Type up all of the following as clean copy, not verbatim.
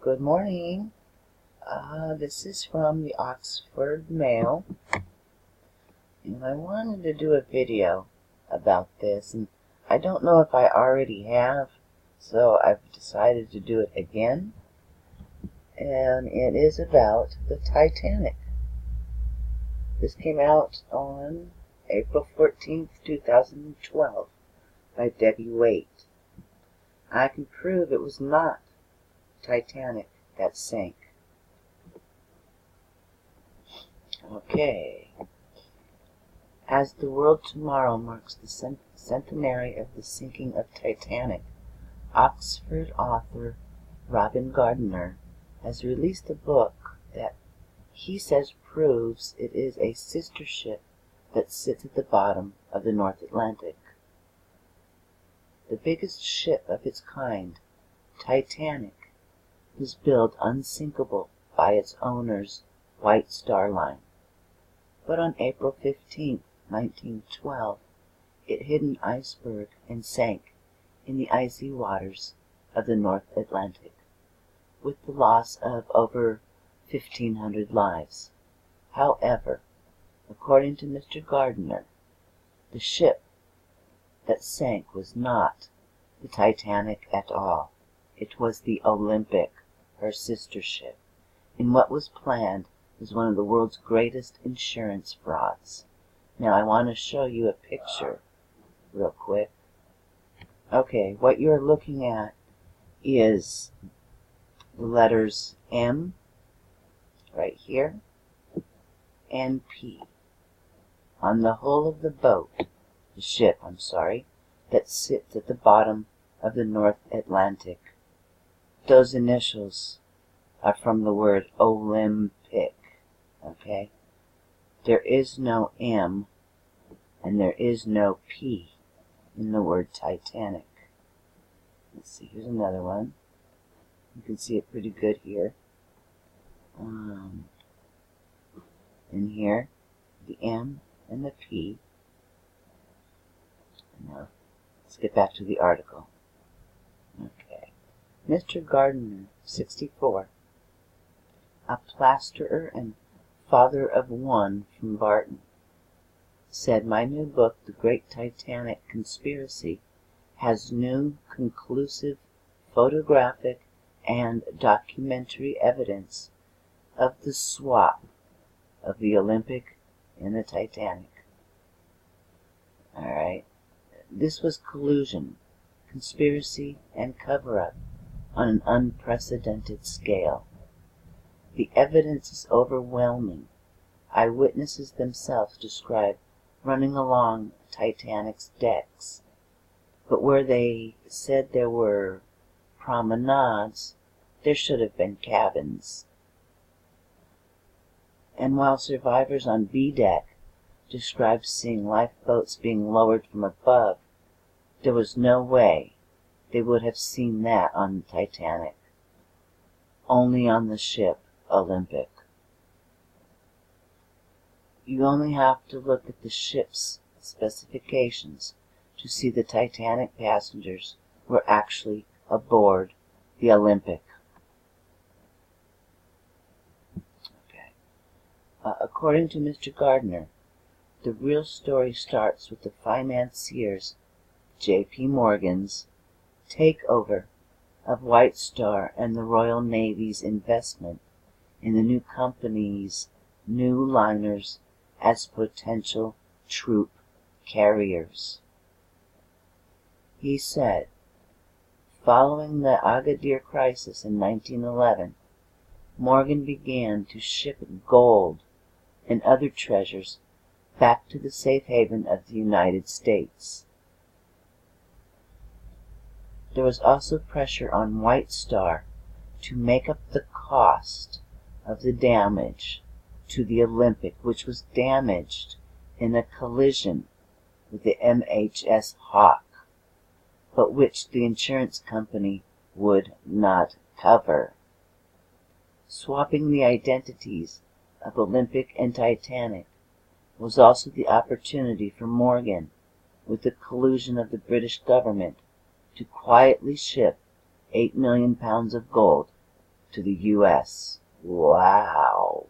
Good morning. This is from the Oxford Mail, and I wanted to do a video about this, and I don't know if I already have, so I've decided to do it again, and it is about the Titanic. This came out on April 14th, 2012 by Debbie Waite. I can prove it was not Titanic that sank. Okay. As the world tomorrow marks the centenary of the sinking of Titanic, Oxford author Robin Gardiner has released a book that he says proves it is a sister ship that sits at the bottom of the North Atlantic. The biggest ship of its kind, Titanic, was built unsinkable by its owner's White Star Line. But on April 15, 1912, it hit an iceberg and sank in the icy waters of the North Atlantic, with the loss of over 1,500 lives. However, according to Mr. Gardiner, the ship that sank was not the Titanic at all. It was the Olympic, her sister ship, in what was planned as one of the world's greatest insurance frauds. Now I want to show you a picture real quick. Okay, what you're looking at is the letters M right here and P on the hull of the boat, the ship, that sits at the bottom of the North Atlantic. Those initials are from the word Olympic, okay? There is no M and there is no P in the word Titanic. Let's see, here's another one. You can see it pretty good here. In here, the M and the P. Now, let's get back to the article. Okay. Mr. Gardiner, 64, a plasterer and father of one from Barton, said, "My new book, The Great Titanic Conspiracy, has new, conclusive photographic and documentary evidence of the swap of the Olympic and the Titanic." Alright. This was collusion, conspiracy, and cover-up on an unprecedented scale. The evidence is overwhelming. Eyewitnesses themselves describe running along Titanic's decks, but where they said there were promenades, there should have been cabins. And while survivors on B deck described seeing lifeboats being lowered from above, there was no way they would have seen that on the Titanic, only on the ship Olympic. You only have to look at the ship's specifications to see the Titanic passengers were actually aboard the Olympic. Okay. According to Mr. Gardiner, the real story starts with the financiers J.P. Morgan's takeover of White Star and the Royal Navy's investment in the new company's new liners as potential troop carriers. He said, following the Agadir crisis in 1911, Morgan began to ship gold and other treasures back to the safe haven of the United States. There was also pressure on White Star to make up the cost of the damage to the Olympic, which was damaged in a collision with the MHS Hawk, but which the insurance company would not cover. Swapping the identities of Olympic and Titanic was also the opportunity for Morgan, with the collusion of the British government, to quietly ship 8 million pounds of gold to the U.S. Wow.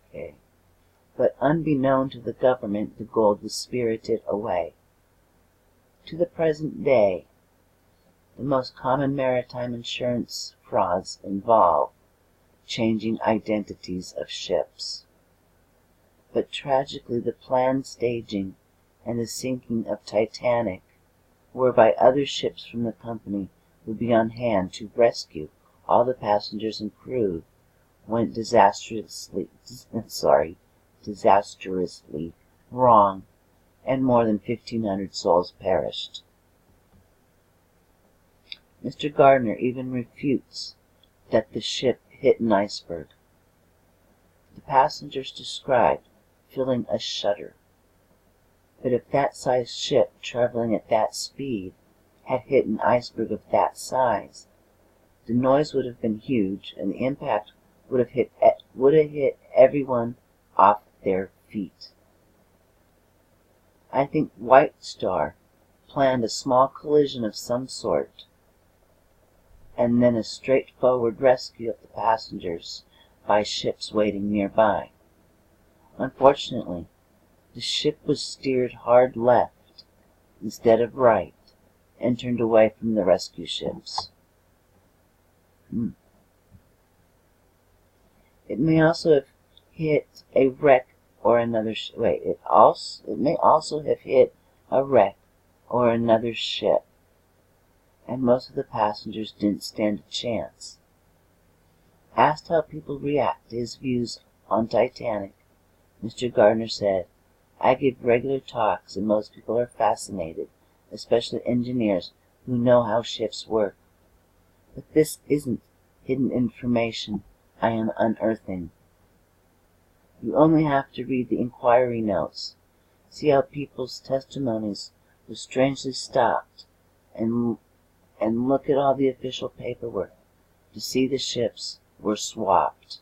Okay. But unbeknown to the government, the gold was spirited away. To the present day, the most common maritime insurance frauds involve changing identities of ships. But tragically, the planned staging and the sinking of Titanic, whereby other ships from the company would be on hand to rescue all the passengers and crew, went disastrously wrong, and more than 1,500 souls perished. Mr. Gardner even refutes that the ship hit an iceberg. The passengers described feeling a shudder. But if that sized ship traveling at that speed had hit an iceberg of that size, the noise would have been huge, and the impact would have hit everyone off their feet. I think White Star planned a small collision of some sort, and then a straightforward rescue of the passengers by ships waiting nearby. Unfortunately, the ship was steered hard left instead of right and turned away from the rescue ships. It may also have hit a wreck or another it may also have hit a wreck or another ship, and most of the passengers didn't stand a chance. Asked how people react to his views on Titanic, Mr. Gardner said, "I give regular talks and most people are fascinated, especially engineers who know how ships work. But this isn't hidden information I am unearthing. You only have to read the inquiry notes, see how people's testimonies were strangely stopped, and look at all the official paperwork to see the ships were swapped."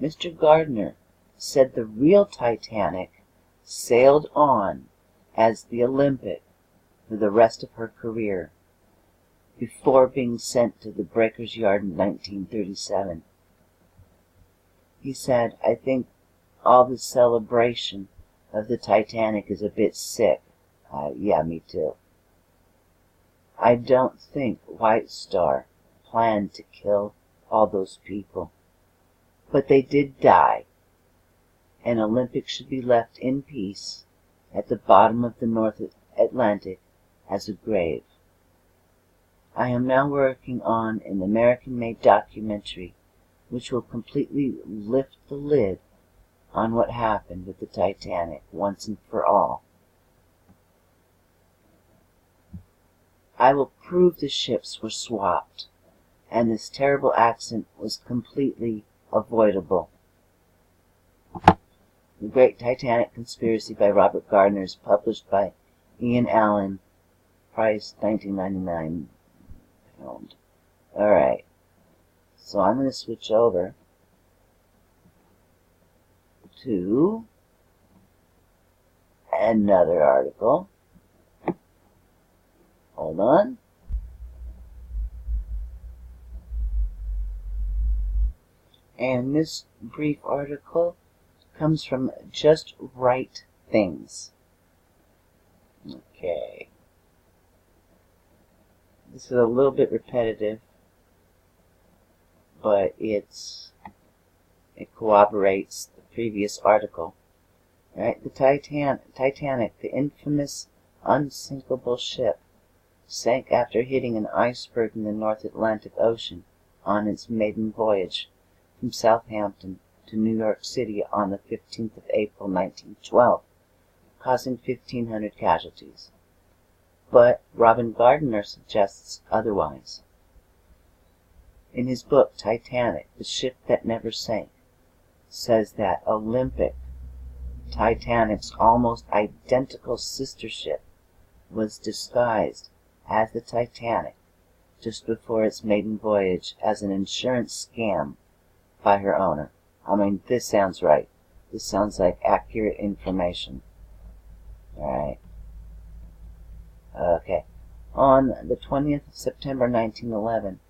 Mr. Gardner said the real Titanic sailed on as the Olympic for the rest of her career, before being sent to the breaker's yard in 1937. He said, "I think all the celebration of the Titanic is a bit sick." Yeah, me too. "I don't think White Star planned to kill all those people. But they did die, and Olympic should be left in peace at the bottom of the North Atlantic as a grave. I am now working on an American-made documentary which will completely lift the lid on what happened with the Titanic once and for all. I will prove the ships were swapped, and this terrible accident was completely avoidable." The Great Titanic Conspiracy by Robert Gardner is published by Ian Allen, price $19.99. Alright, so I'm going to switch over to another article. Hold on. And this brief article comes from Just Right Things. Okay. This is a little bit repetitive, but it corroborates the previous article. Right? The Titanic, the infamous unsinkable ship, sank after hitting an iceberg in the North Atlantic Ocean on its maiden voyage from Southampton to New York City on the 15th of April, 1912, causing 1,500 casualties. But Robin Gardner suggests otherwise. In his book Titanic, The Ship That Never Sank, says that Olympic, Titanic's almost identical sister ship, was disguised as the Titanic just before its maiden voyage as an insurance scam by her owner. I mean, this sounds right. This sounds like accurate information. Alright. Okay. On the 20th of September 1911,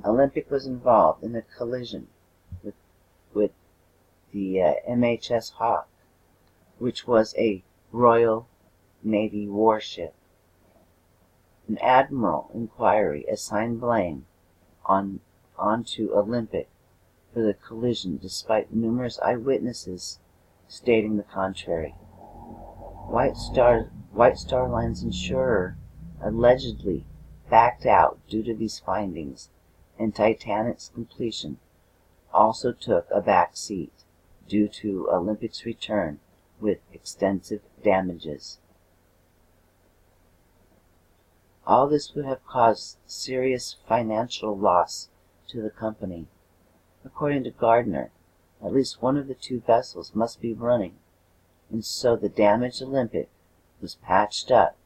Olympic was involved in a collision with the MHS Hawk, which was a Royal Navy warship. An admiral inquiry assigned blame onto Olympic for the collision, despite numerous eyewitnesses stating the contrary. White Star Line's insurer allegedly backed out due to these findings, and Titanic's completion also took a back seat due to Olympic's return with extensive damages. All this would have caused serious financial loss to the company. According to Gardner, at least one of the two vessels must be running, and so the damaged Olympic was patched up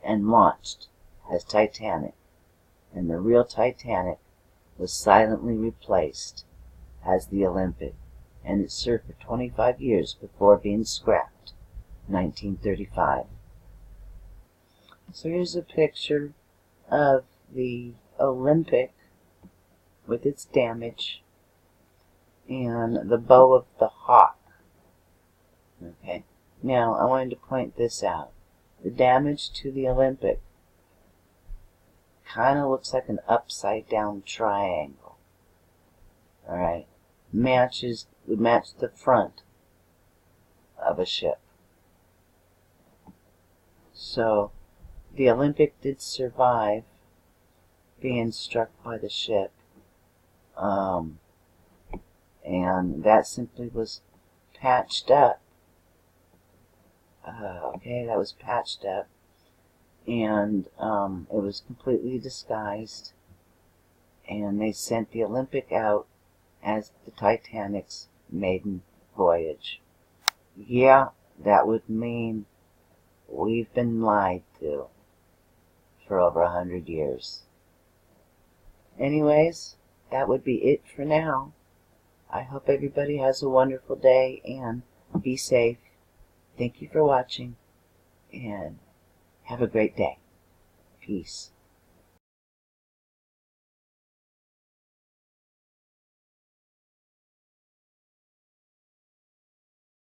and launched as Titanic, and the real Titanic was silently replaced as the Olympic, and it served for 25 years before being scrapped, 1935. So here's a picture of the Olympic with its damage and the bow of the Hawk. Okay, now I wanted to point this out. The damage to the Olympic kind of looks like an upside down triangle. Alright, would match the front of a ship. So the Olympic did survive being struck by the ship, and that simply was patched up. Okay, that was patched up, and it was completely disguised, and they sent the Olympic out as the Titanic's maiden voyage. Yeah, that would mean we've been lied to for over 100 years. Anyways, that would be it for now. I hope everybody has a wonderful day and be safe. Thank you for watching and have a great day. Peace.